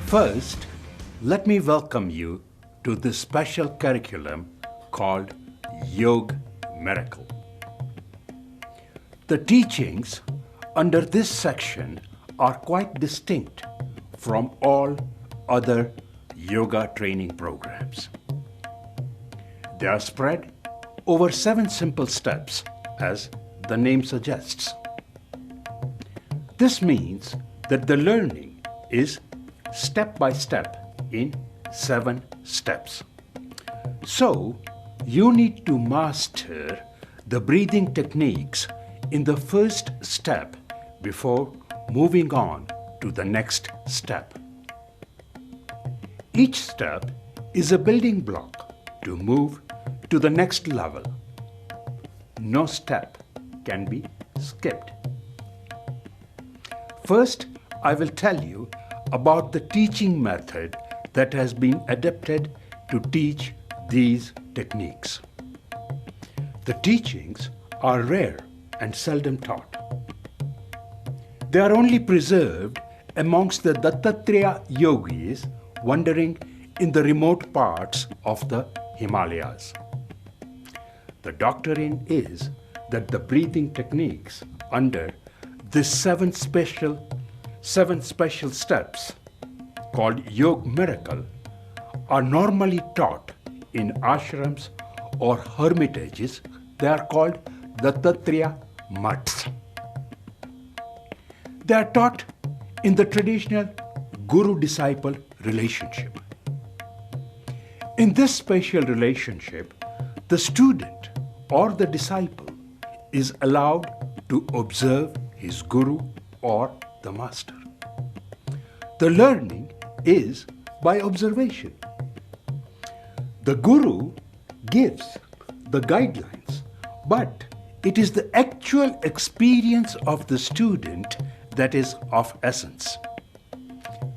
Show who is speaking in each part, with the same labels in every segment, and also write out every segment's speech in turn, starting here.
Speaker 1: First, let me welcome you to this special curriculum called Yoga Miracle. The teachings under this section are quite distinct from all other yoga training programs. They are spread over 7 simple steps, as the name suggests. This means that the learning is step by step in 7 steps. So, you need to master the breathing techniques in the first step before moving on to the next step. Each step is a building block to move to the next level. No step can be skipped. First, I will tell you about the teaching method that has been adapted to teach these techniques. The teachings are rare and seldom taught. They are only preserved amongst the Dattatreya yogis wandering in the remote parts of the Himalayas. The doctrine is that the breathing techniques under these 7 special steps called Yoga Miracle are normally taught in ashrams or hermitages. They are called Dattatreya mutts. They are taught in the traditional guru-disciple relationship. In this special relationship, the student or the disciple is allowed to observe his guru or the master. The learning is by observation. The guru gives the guidelines, but it is the actual experience of the student that is of essence.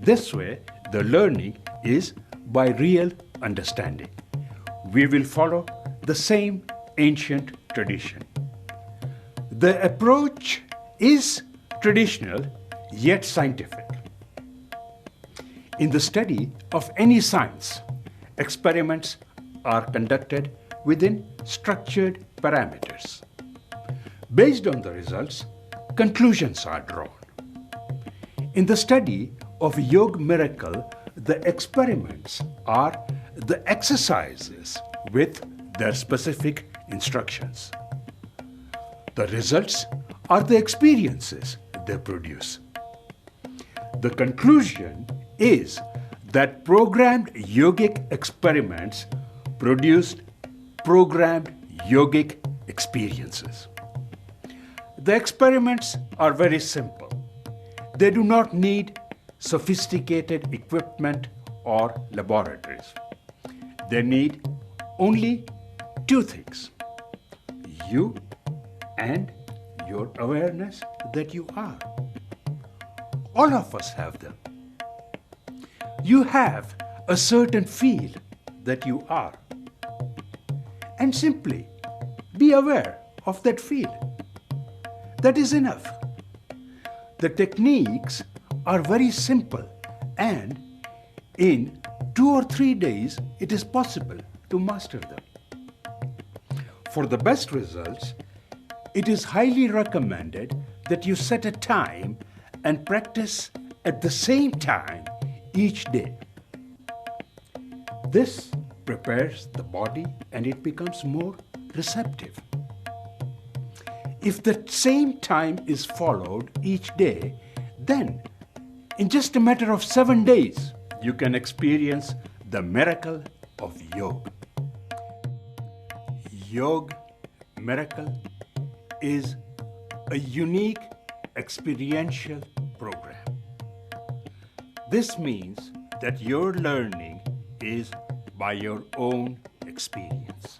Speaker 1: This way, the learning is by real understanding. We will follow the same ancient tradition. The approach is traditional yet scientific. In the study of any science, experiments are conducted within structured parameters. Based on the results, conclusions are drawn. In the study of Yoga Miracle, the experiments are the exercises with their specific instructions. The results are the experiences they produce. The conclusion is that programmed yogic experiments produced programmed yogic experiences. The experiments are very simple. They do not need sophisticated equipment or laboratories. They need only 2 things: you and your awareness that you are. All of us have them. You have a certain feel that you are. And simply be aware of that feel. That is enough. The techniques are very simple, and in 2 or 3 days it is possible to master them. For the best results, it is highly recommended that you set a time and practice at the same time each day. This prepares the body and it becomes more receptive. If the same time is followed each day, then in just a matter of 7 days, you can experience the miracle of yoga. Yoga Miracle is a unique experiential program. This means that your learning is by your own experience.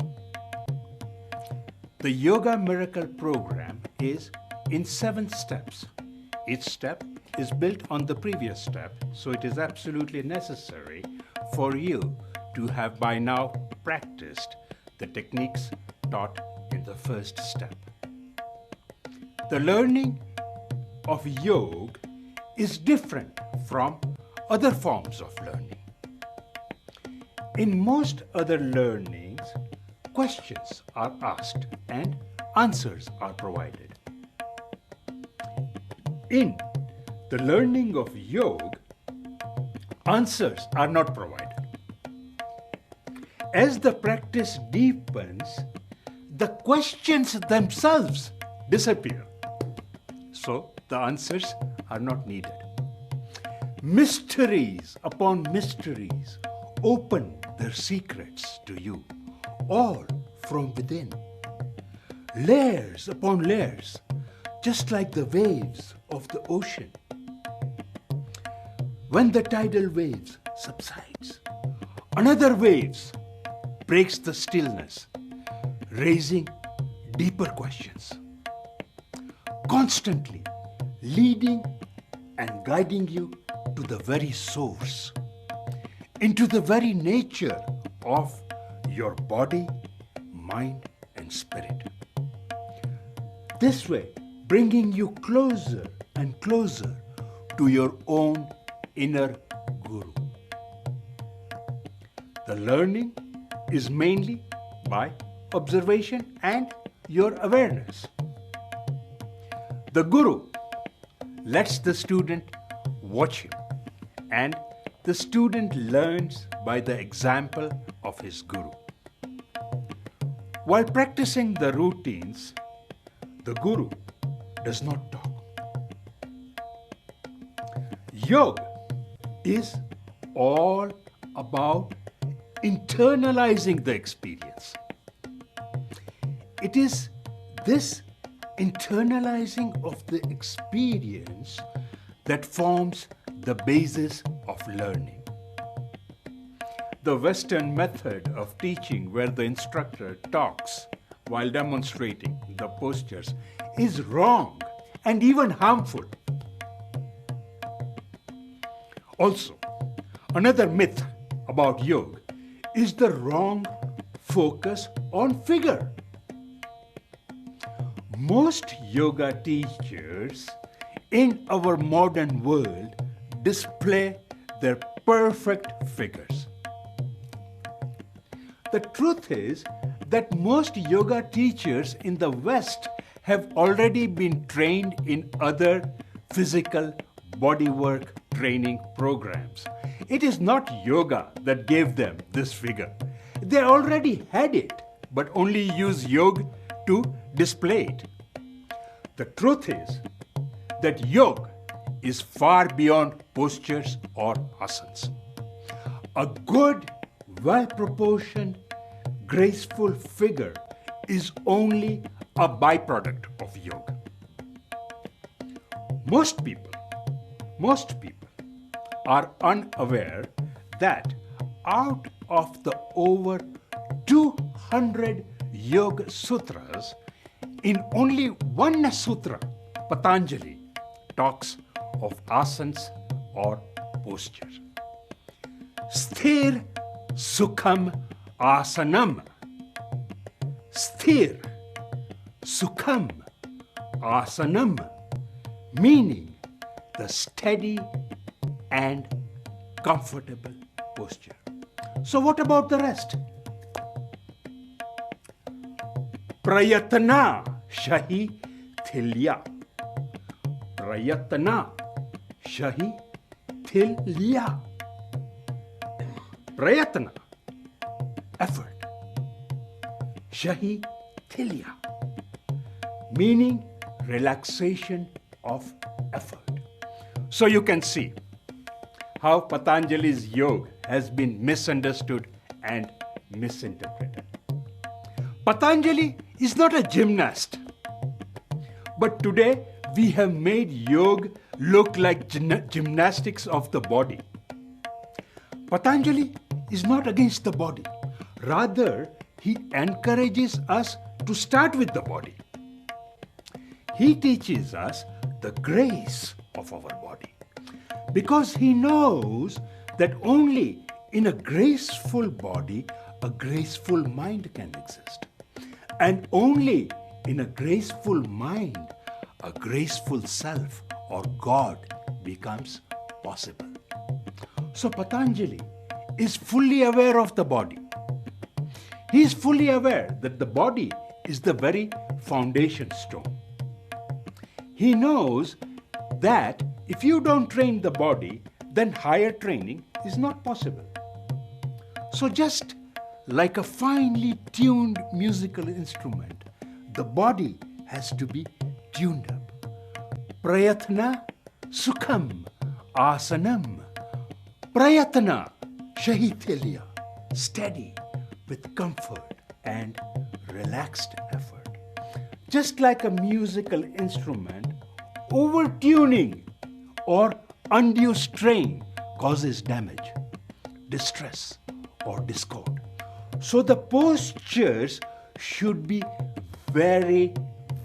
Speaker 1: The Yoga Miracle program is in 7 steps. Each step is built on the previous step, so it is absolutely necessary for you to have by now practiced the techniques taught in the first step. The learning of yoga is different from other forms of learning. In most other learnings, questions are asked and answers are provided. In the learning of yoga, answers are not provided. As the practice deepens, the questions themselves disappear. So the answers are not needed. Mysteries upon mysteries open their secrets to you, all from within. Layers upon layers, just like the waves of the ocean. When the tidal waves subsides, another waves breaks the stillness, raising deeper questions, constantly leading and guiding you to the very source, into the very nature of your body, mind, and spirit. This way, bringing you closer and closer to your own inner guru. The learning is mainly by observation and your awareness. The guru lets the student watch him, and the student learns by the example of his guru. While practicing the routines, the guru does not talk. Yoga is all about internalizing the experience. It is this internalizing of the experience that forms the basis of learning. The Western method of teaching, where the instructor talks while demonstrating the postures, is wrong and even harmful. Also, another myth about yoga is the wrong focus on figure. Most yoga teachers in our modern world display their perfect figures. The truth is that most yoga teachers in the West have already been trained in other physical bodywork training programs. It is not yoga that gave them this figure. They already had it, but only use yoga to display it. The truth is that yoga is far beyond postures or asanas. A good, well-proportioned, graceful figure is only a byproduct of yoga. Most people are unaware that out of the over 200 Yoga Sutras, in only one sutra, Patanjali talks of asanas or postures. Sthir Sukham Asanam. Sthir Sukham Asanam, meaning the steady and comfortable posture. So what about the rest? Prayatna Shahi Thilya. Prayatna Shahi Thilya. Prayatna, effort. Shahi Thilya, meaning relaxation of effort. So you can see how Patanjali's yoga has been misunderstood and misinterpreted. Patanjali is not a gymnast, but today we have made yoga look like gymnastics of the body. Patanjali is not against the body. Rather, he encourages us to start with the body. He teaches us the grace of our body, because he knows that only in a graceful body, a graceful mind can exist. And only in a graceful mind, a graceful self or God becomes possible. So Patanjali is fully aware of the body. He is fully aware that the body is the very foundation stone. He knows that if you don't train the body, then higher training is not possible. So just like a finely tuned musical instrument, the body has to be tuned up. Prayatna sukham asanam. Prayatna shahithelya. Steady with comfort and relaxed effort. Just like a musical instrument, over-tuning or undue strain causes damage, distress, or discord. So the postures should be very,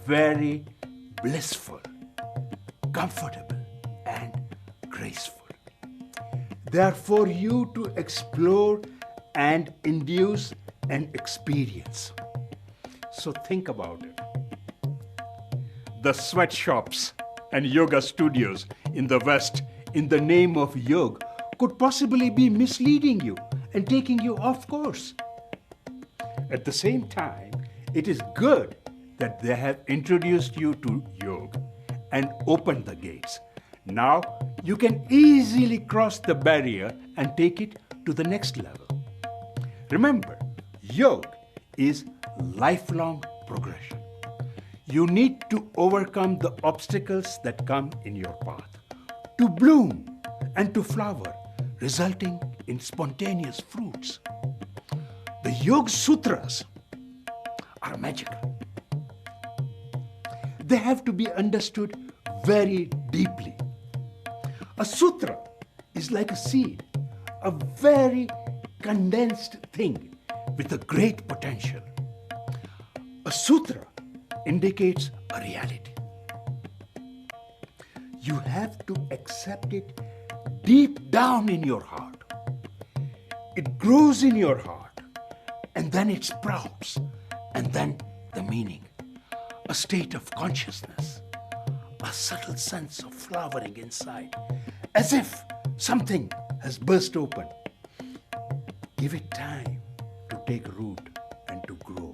Speaker 1: very blissful, comfortable, and graceful. They are for you to explore and induce an experience. So think about it. The sweatshops and yoga studios in the West, in the name of yoga, could possibly be misleading you and taking you off course. At the same time, it is good that they have introduced you to yoga and opened the gates. Now you can easily cross the barrier and take it to the next level. Remember, yoga is lifelong progression. You need to overcome the obstacles that come in your path, to bloom and to flower, resulting in spontaneous fruits. The Yoga Sutras are magical. They have to be understood very deeply. A sutra is like a seed, a very condensed thing with a great potential. A sutra indicates a reality. You have to accept it deep down in your heart. It grows in your heart, and then it sprouts, and then the meaning, a state of consciousness, a subtle sense of flowering inside, as if something has burst open. Give it time to take root and to grow.